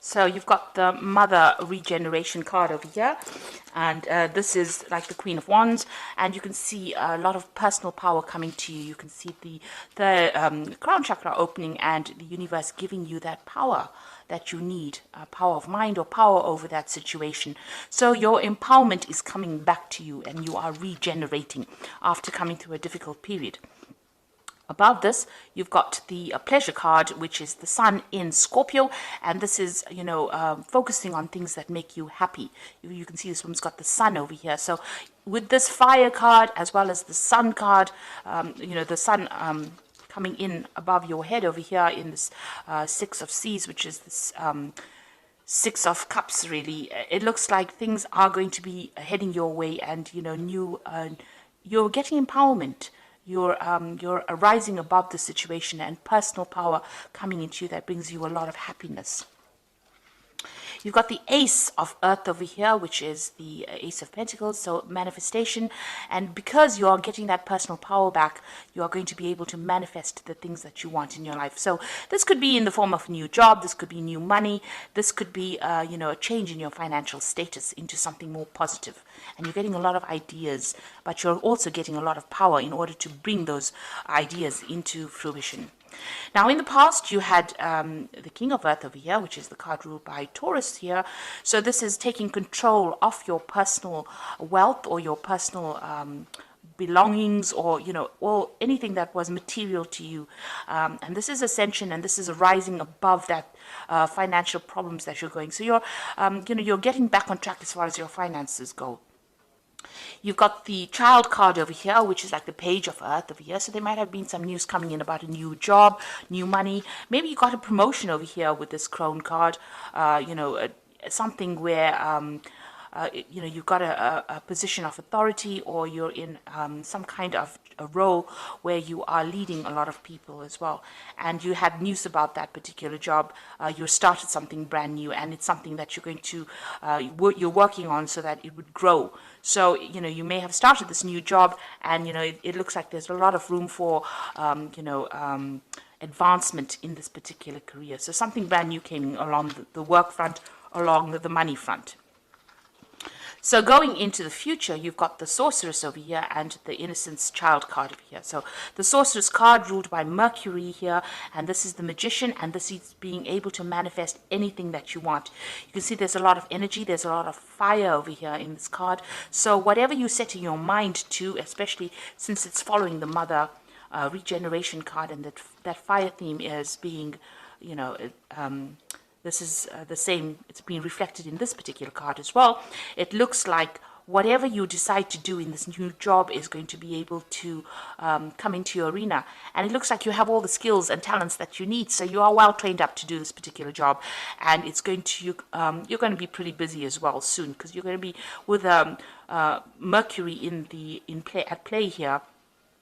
So you've got the Mother Regeneration card over here, and this is like the Queen of Wands, and you can see a lot of personal power coming to you. You can see the crown chakra opening and the universe giving you that power that you need, power of mind or power over that situation. So your empowerment is coming back to you, and you are regenerating after coming through a difficult period. Above this, you've got the pleasure card, which is the Sun in Scorpio, and this is, focusing on things that make you happy. You can see this woman's got the Sun over here. So with this fire card as well as the Sun card, the Sun coming in above your head over here in this Six of Seas, which is this Six of Cups, really. It looks like things are going to be heading your way, and you're getting empowerment. You're rising above the situation, and personal power coming into you that brings you a lot of happiness. You've got the Ace of Earth over here, which is the Ace of Pentacles, so manifestation. And because you're getting that personal power back, you are going to be able to manifest the things that you want in your life. So this could be in the form of a new job, this could be new money, this could be, a change in your financial status into something more positive. And you're getting a lot of ideas, but you're also getting a lot of power in order to bring those ideas into fruition. Now, in the past, you had the King of Earth over here, which is the card ruled by Taurus here. So this is taking control of your personal wealth or your personal belongings, or anything that was material to you. And this is ascension, and this is a rising above that financial problems that you're going. So you're getting back on track as far as your finances go. You've got the Child card over here, which is like the Page of Earth over here. So there might have been some news coming in about a new job, new money. Maybe you got a promotion over here with this Crone card. Something where you've got a position of authority, or you're in some kind of a role where you are leading a lot of people as well. And you had news about that particular job. You started something brand new, and it's something that you're going to, you're working on so that it would grow. So, you may have started this new job, and, it looks like there's a lot of room for, advancement in this particular career. So something brand new came along the work front, along the money front. So going into the future, you've got the Sorceress over here and the Innocence Child card over here. So the Sorceress card ruled by Mercury here, and this is the Magician, and this is being able to manifest anything that you want. You can see there's a lot of energy, there's a lot of fire over here in this card. So whatever you set in your mind to, especially since it's following the Mother Regeneration card, and that fire theme is being, this is the same, it's being reflected in this particular card as well. It looks like whatever you decide to do in this new job is going to be able to come into your arena. And it looks like you have all the skills and talents that you need. So you are well trained up to do this particular job. And it's going to, you're going to be pretty busy as well soon, because you're going to be with Mercury at play here.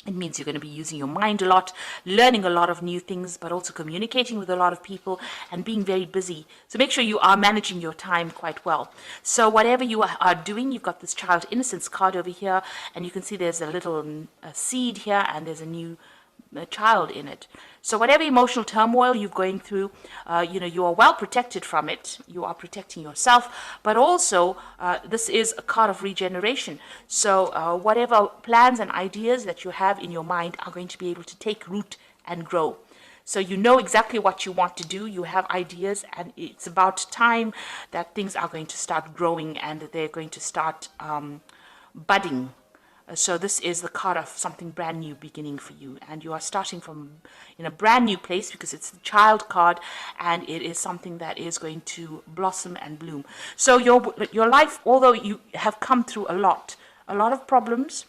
It means you're going to be using your mind a lot, learning a lot of new things, but also communicating with a lot of people and being very busy. So make sure you are managing your time quite well. So whatever you are doing, you've got this Child Innocence card over here, and you can see there's a little seed here, and there's a new child in it. So whatever emotional turmoil you're going through, you are well protected from it. You are protecting yourself, but also this is a card of regeneration. So whatever plans and ideas that you have in your mind are going to be able to take root and grow. So you know exactly what you want to do. You have ideas, and it's about time that things are going to start growing, and they're going to start budding. So this is the card of something brand new beginning for you, and you are starting from in a brand new place, because it's the Child card, and it is something that is going to blossom and bloom. So your life, although you have come through a lot of problems,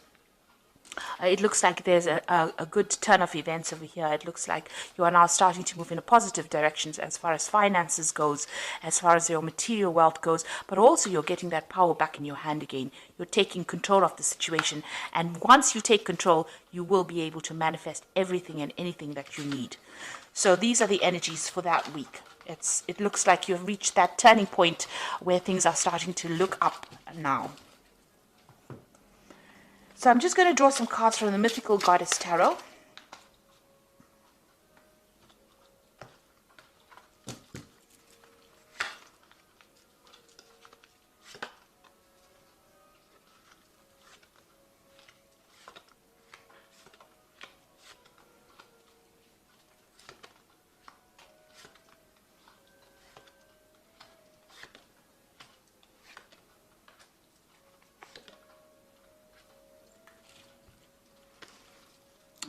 it looks like there's a good turn of events over here. It looks like you are now starting to move in a positive direction as far as finances goes, as far as your material wealth goes, but also you're getting that power back in your hand again. You're taking control of the situation, and once you take control, you will be able to manifest everything and anything that you need. So these are the energies for that week. It looks like you've reached that turning point where things are starting to look up now. So I'm just going to draw some cards from the Mythical Goddess Tarot.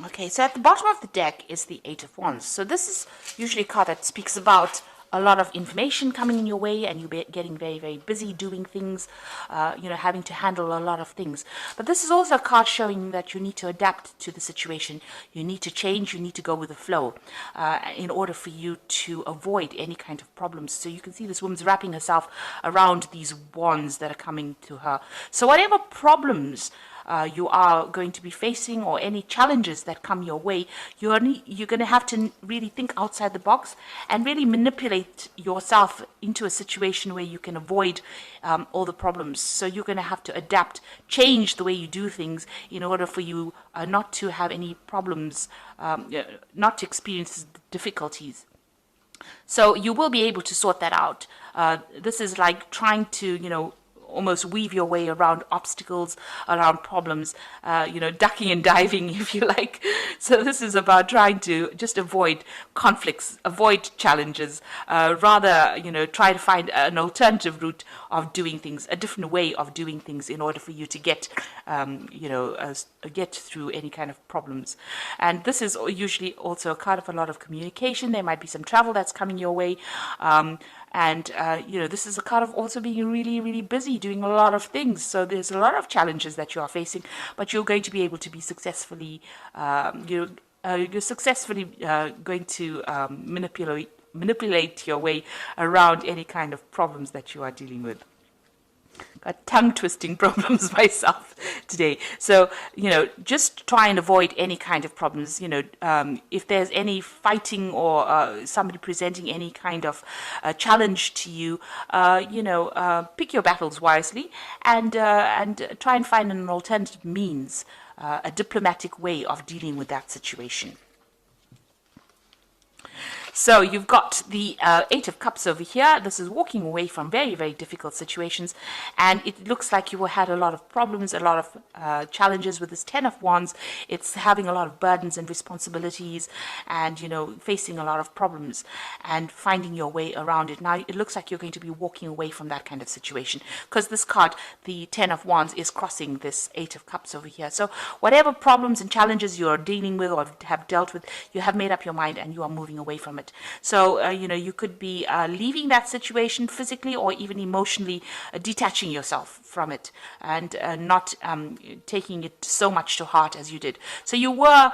Okay, so at the bottom of the deck is the Eight of Wands. So this is usually a card that speaks about a lot of information coming in your way, and you getting very, very busy doing things, having to handle a lot of things. But this is also a card showing that you need to adapt to the situation. You need to change, you need to go with the flow in order for you to avoid any kind of problems. So you can see this woman's wrapping herself around these wands that are coming to her. So whatever problems you are going to be facing, or any challenges that come your way, you're going to have to really think outside the box and really manipulate yourself into a situation where you can avoid all the problems. So you're going to have to adapt, change the way you do things in order for you not to have any problems, not to experience difficulties. So you will be able to sort that out. This is like trying to, almost weave your way around obstacles, around problems, ducking and diving, if you like. So this is about trying to just avoid conflicts, avoid challenges, rather, try to find an alternative route of doing things, a different way of doing things in order for you to get, get through any kind of problems. And this is usually also a card of a lot of communication. There might be some travel that's coming your way. This is a card of also being really, really busy doing a lot of things. So there's a lot of challenges that you are facing, but you're going to be able to be successfully, you're successfully going to manipulate your way around any kind of problems that you are dealing with. Got tongue twisting problems myself today. So, just try and avoid any kind of problems. If there's any fighting or somebody presenting any kind of challenge to you, pick your battles wisely and try and find an alternative means, a diplomatic way of dealing with that situation. So you've got the Eight of Cups over here. This is walking away from very, very difficult situations. And it looks like you had a lot of problems, a lot of challenges with this Ten of Wands. It's having a lot of burdens and responsibilities and, facing a lot of problems and finding your way around it. Now, it looks like you're going to be walking away from that kind of situation because this card, the Ten of Wands, is crossing this Eight of Cups over here. So whatever problems and challenges you're dealing with or have dealt with, you have made up your mind and you are moving away from it. So, you could be leaving that situation physically or even emotionally, detaching yourself from it and not taking it so much to heart as you did. So you were,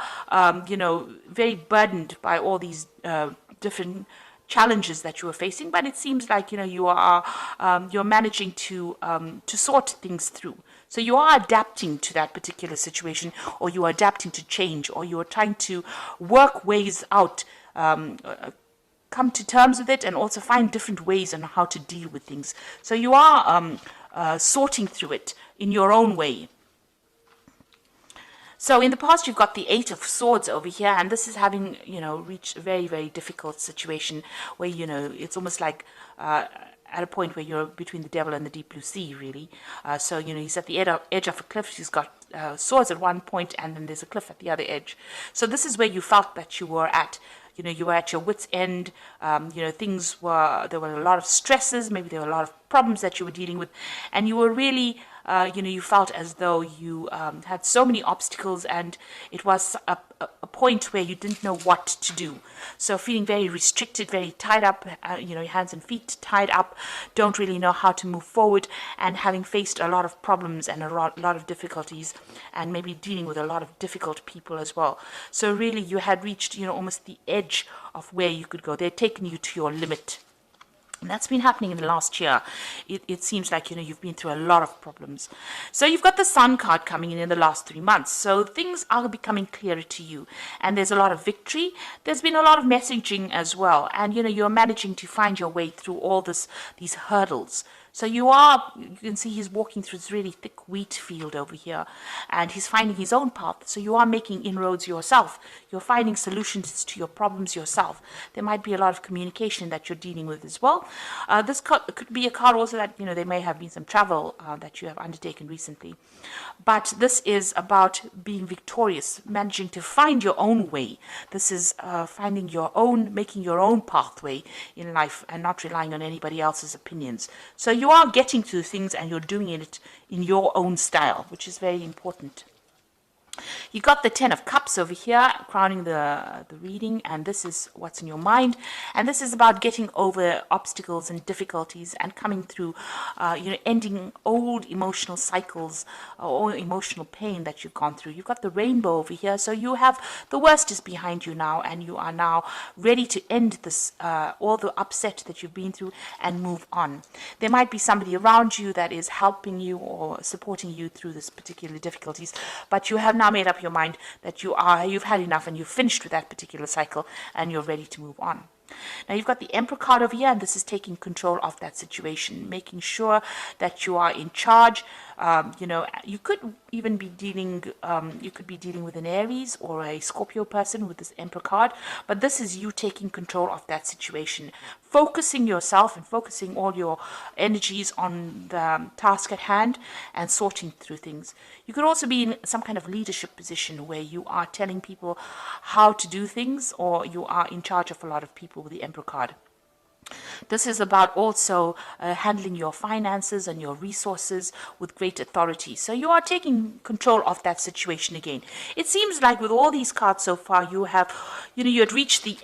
very burdened by all these different challenges that you were facing, but it seems like, you're managing to sort things through. So you are adapting to that particular situation, or you are adapting to change, or you are trying to work ways out, come to terms with it, and also find different ways on how to deal with things. So you are sorting through it in your own way. So in the past, you've got the Eight of Swords over here, and this is having, reached a very, very difficult situation where, it's almost like at a point where you're between the devil and the deep blue sea, really. So, he's at the edge of a cliff. He's got swords at one point, and then there's a cliff at the other edge. So this is where you felt that you were at. You were at your wit's end. There were a lot of stresses. Maybe there were a lot of problems that you were dealing with, and you were really, you felt as though you had so many obstacles, and it was a point where you didn't know what to do. So feeling very restricted, very tied up, your hands and feet tied up, don't really know how to move forward, and having faced a lot of problems and a lot of difficulties, and maybe dealing with a lot of difficult people as well. So really you had reached, almost the edge of where you could go. They'd taken you to your limit. And that's been happening in the last year. It seems like, you've been through a lot of problems. So you've got the Sun card coming in the last 3 months. So things are becoming clearer to you. And there's a lot of victory. There's been a lot of messaging as well. And, you're managing to find your way through all these hurdles. So you can see he's walking through this really thick wheat field over here, and he's finding his own path. So you are making inroads yourself. You're finding solutions to your problems yourself. There might be a lot of communication that you're dealing with as well. This could be a card also that, there may have been some travel that you have undertaken recently. But this is about being victorious, managing to find your own way. This is making your own pathway in life and not relying on anybody else's opinions. So you are getting to things and you're doing it in your own style, which is very important. You got the Ten of Cups over here, crowning the reading, and this is what's in your mind. And this is about getting over obstacles and difficulties and coming through, ending old emotional cycles or emotional pain that you've gone through. You've got the rainbow over here, so you have the worst is behind you now, and you are now ready to end this, all the upset that you've been through and move on. There might be somebody around you that is helping you or supporting you through this particular difficulties, but you have now made up your mind that you've had enough and you've finished with that particular cycle and you're ready to move on. Now you've got the Emperor card over here, and this is taking control of that situation, making sure that you are in charge. You could even be dealing, with an Aries or a Scorpio person with this Emperor card, but this is you taking control of that situation, focusing yourself and focusing all your energies on the task at hand and sorting through things. You could also be in some kind of leadership position where you are telling people how to do things, or you are in charge of a lot of people with the Emperor card. This is about also handling your finances and your resources with great authority. So you are taking control of that situation again. It seems like with all these cards so far, you have, you had reached the,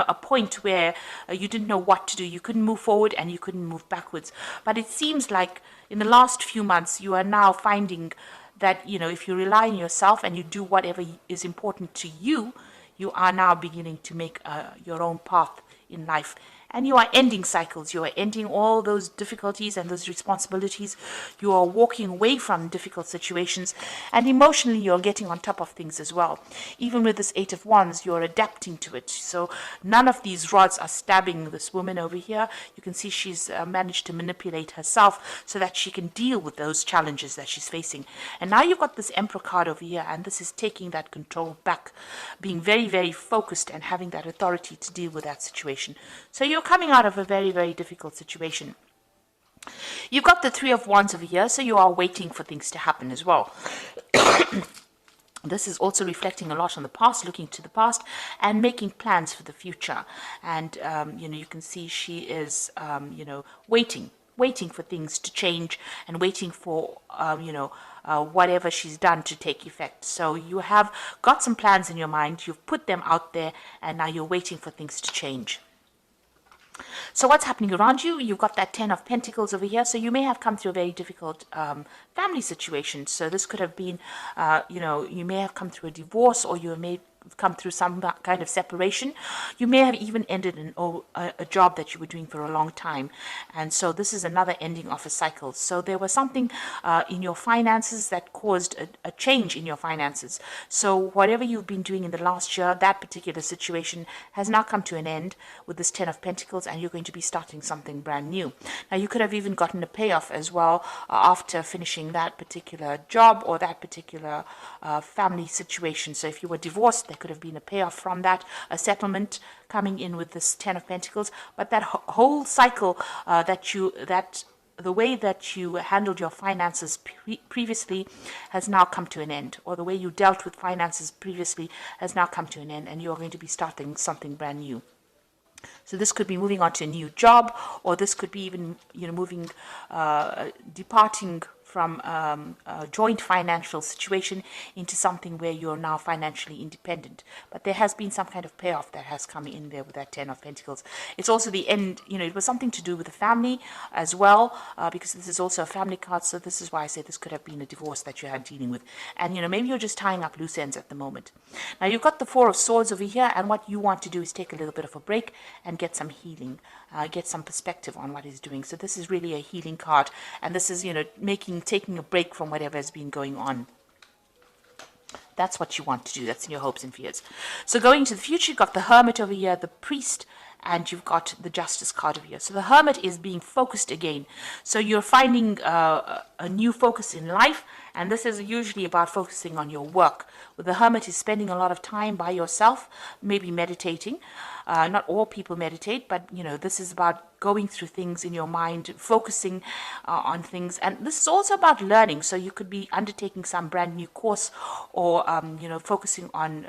a point where you didn't know what to do. You couldn't move forward and you couldn't move backwards. But it seems like in the last few months, you are now finding that, if you rely on yourself and you do whatever is important to you, you are now beginning to make your own path in life. And you are ending cycles. You are ending all those difficulties and those responsibilities. You are walking away from difficult situations. And emotionally, you're getting on top of things as well. Even with this Eight of Wands, you're adapting to it. So none of these rods are stabbing this woman over here. You can see she's managed to manipulate herself so that she can deal with those challenges that she's facing. And now you've got this Emperor card over here, and this is taking that control back, being very, very focused and having that authority to deal with that situation. So you're coming out of a very, very difficult situation. You've got the Three of Wands over here, so you are waiting for things to happen as well. This is also reflecting a lot on the past, looking to the past and making plans for the future. And, you can see she is, waiting for things to change and waiting for, whatever she's done to take effect. So you have got some plans in your mind, you've put them out there, and now you're waiting for things to change. So what's happening around you? You've got that Ten of Pentacles over here. So you may have come through a very difficult family situation. So this could have been, you may have come through a divorce, or you may come through some kind of separation. You may have even ended a job that you were doing for a long time. And so this is another ending of a cycle. So there was something in your finances that caused a change in your finances. So whatever you've been doing in the last year, that particular situation has now come to an end with this Ten of Pentacles, and you're going to be starting something brand new. Now you could have even gotten a payoff as well after finishing that particular job or that particular family situation. So if you were divorced, there could have been a payoff from that, a settlement coming in with this Ten of Pentacles. But that whole cycle the way that you handled your finances previously has now come to an end, or the way you dealt with finances previously has now come to an end, and you're going to be starting something brand new. So this could be moving on to a new job, or this could be even, departing from a joint financial situation into something where you're now financially independent. But there has been some kind of payoff that has come in there with that Ten of Pentacles. It's also the end, it was something to do with the family as well, because this is also a family card. So this is why I say this could have been a divorce that you had dealing with. And, maybe you're just tying up loose ends at the moment. Now you've got the Four of Swords over here, and what you want to do is take a little bit of a break and get some healing, get some perspective on what he's doing. So this is really a healing card, and this is, taking a break from whatever has been going on. That's what you want to do. That's in your hopes and fears. So going to the future, you've got the Hermit over here, the Priest, and you've got the Justice card over here. So the Hermit is being focused again. So you're finding a new focus in life, and this is usually about focusing on your work. With the Hermit is spending a lot of time by yourself, maybe meditating. Not all people meditate, but this is about going through things in your mind, focusing on things. And this is also about learning. So you could be undertaking some brand new course, or focusing on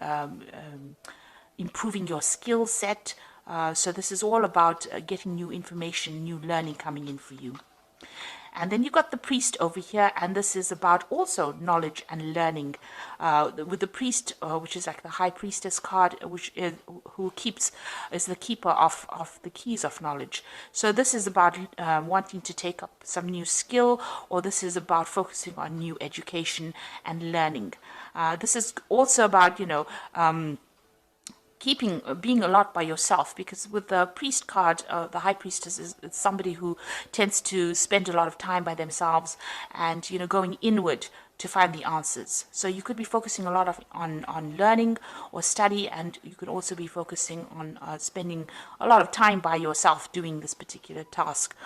improving your skill set. So this is all about getting new information, new learning coming in for you. And then you got the priest over here, and this is about also knowledge and learning. With the priest, which is like the high priestess card, which is is the keeper of the keys of knowledge. So this is about wanting to take up some new skill, or this is about focusing on new education and learning. This is also about, being a lot by yourself, because with the priest card, the high priestess is somebody who tends to spend a lot of time by themselves and going inward to find the answers. So you could be focusing a lot on learning or study, and you could also be focusing on spending a lot of time by yourself doing this particular task.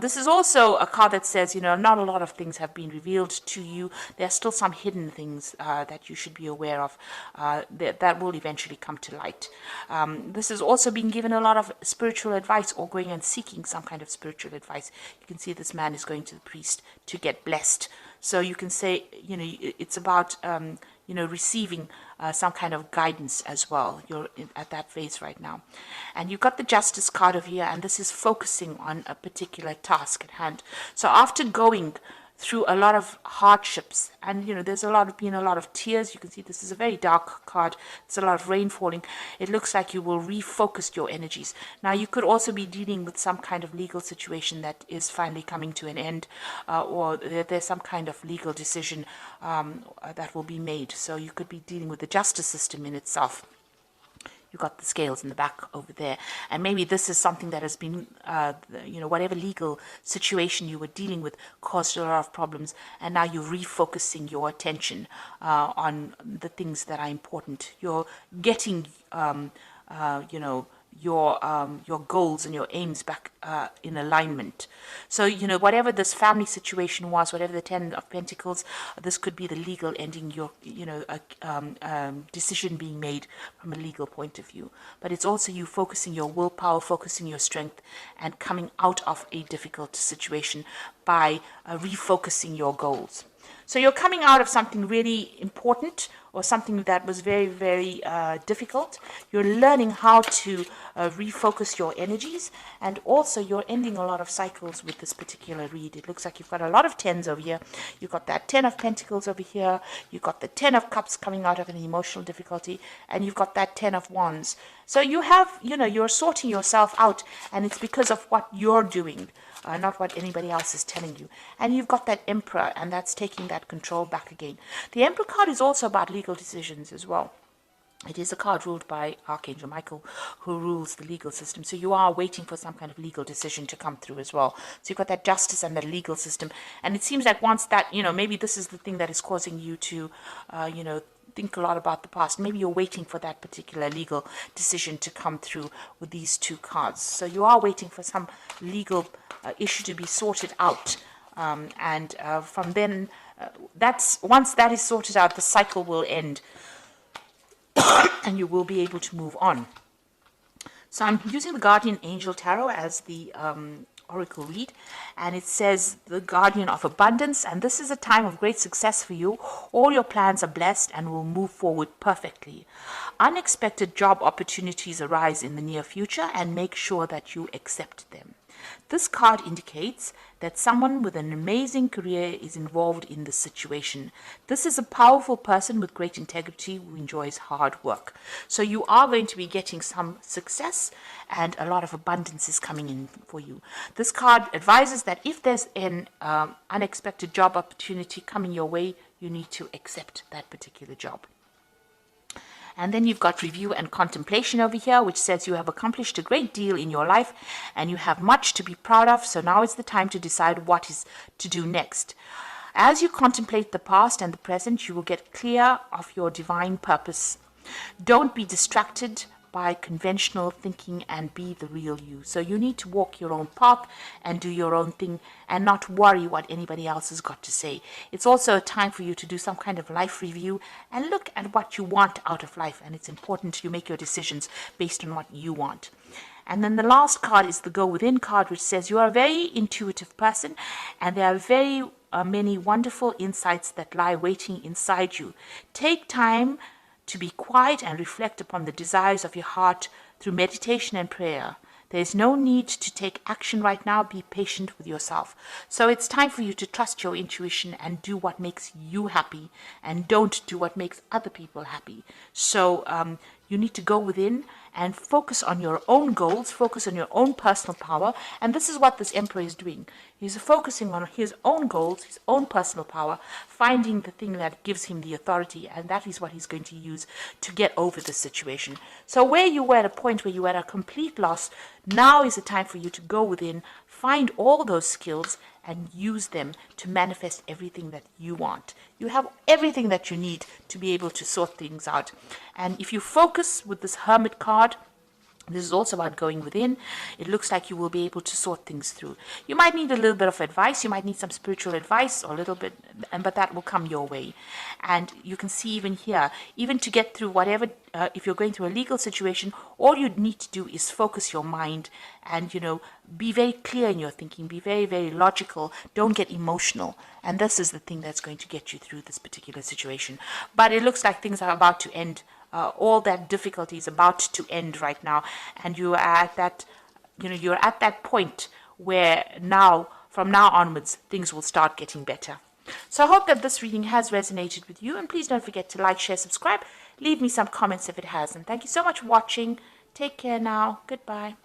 This is also a card that says, not a lot of things have been revealed to you. There are still some hidden things that you should be aware of that will eventually come to light. This is also being given a lot of spiritual advice, or going and seeking some kind of spiritual advice. You can see this man is going to the priest to get blessed. So you can say, it's about, receiving some kind of guidance as well. You're at that phase right now. And you've got the Justice card over here, and this is focusing on a particular task at hand. So after going through a lot of hardships, and there's been a lot of tears. You can see this is a very dark card. There's a lot of rain falling. It looks like you will refocus your energies. Now you could also be dealing with some kind of legal situation that is finally coming to an end, or there's some kind of legal decision that will be made. So you could be dealing with the justice system in itself. You've got the scales in the back over there. And maybe this is something that has been, whatever legal situation you were dealing with caused a lot of problems. And now you're refocusing your attention on the things that are important. You're getting, your goals and your aims back in alignment. So, whatever this family situation was, whatever the Ten of Pentacles, this could be the legal ending, your, decision being made from a legal point of view. But it's also you focusing your willpower, focusing your strength, and coming out of a difficult situation by refocusing your goals. So you're coming out of something really important, or something that was very, very difficult. You're learning how to refocus your energies, and also you're ending a lot of cycles with this particular read. It looks like you've got a lot of tens over here. You've got that 10 of Pentacles over here. You've got the 10 of Cups coming out of an emotional difficulty, and you've got that 10 of Wands. So you have, you're sorting yourself out, and it's because of what you're doing. Not what anybody else is telling you. And you've got that Emperor, and that's taking that control back again. The Emperor card is also about legal decisions as well. It is a card ruled by Archangel Michael, who rules the legal system. So you are waiting for some kind of legal decision to come through as well. So you've got that justice and that legal system. And it seems like once that, maybe this is the thing that is causing you to, think a lot about the past. Maybe you're waiting for that particular legal decision to come through with these two cards. So you are waiting for some legal issue to be sorted out. And from then, once that is sorted out, the cycle will end. And you will be able to move on. So I'm using the Guardian Angel Tarot as the oracle read, and it says the guardian of abundance, and this is a time of great success for you. All your plans are blessed and will move forward perfectly. Unexpected job opportunities arise in the near future, and make sure that you accept them. This card indicates that someone with an amazing career is involved in this situation. This is a powerful person with great integrity who enjoys hard work. So you are going to be getting some success, and a lot of abundance is coming in for you. This card advises that if there's an unexpected job opportunity coming your way, you need to accept that particular job. And then you've got review and contemplation over here, which says you have accomplished a great deal in your life and you have much to be proud of. So now is the time to decide what is to do next. As you contemplate the past and the present, you will get clear of your divine purpose. Don't be distracted by conventional thinking and be the real you. So you need to walk your own path and do your own thing and not worry what anybody else has got to say. It's also a time for you to do some kind of life review and look at what you want out of life. And it's important you make your decisions based on what you want. And then the last card is the Go Within card, which says you are a very intuitive person and there are very many wonderful insights that lie waiting inside you. Take time to be quiet and reflect upon the desires of your heart through meditation and prayer. There's no need to take action right now. Be patient with yourself. So it's time for you to trust your intuition and do what makes you happy, and don't do what makes other people happy. So you need to go within and focus on your own goals, focus on your own personal power. And this is what this emperor is doing. He's focusing on his own goals, his own personal power, finding the thing that gives him the authority, and that is what he's going to use to get over this situation. So where you were at a point where you were at a complete loss, now is the time for you to go within, find all those skills, and use them to manifest everything that you want. You have everything that you need to be able to sort things out. And if you focus with this Hermit card, this is also about going within. It looks like you will be able to sort things through. You might need a little bit of advice. You might need some spiritual advice or a little bit, but that will come your way. And you can see even here, even to get through whatever, if you're going through a legal situation, all you need to do is focus your mind and, be very clear in your thinking. Be very, very logical. Don't get emotional. And this is the thing that's going to get you through this particular situation. But it looks like things are about to end. All that difficulty is about to end right now, and you are at that, you're at that point where now, from now onwards, things will start getting better. So I hope that this reading has resonated with you, and please don't forget to like, share, subscribe, leave me some comments if it has, and thank you so much for watching. Take care now. Goodbye.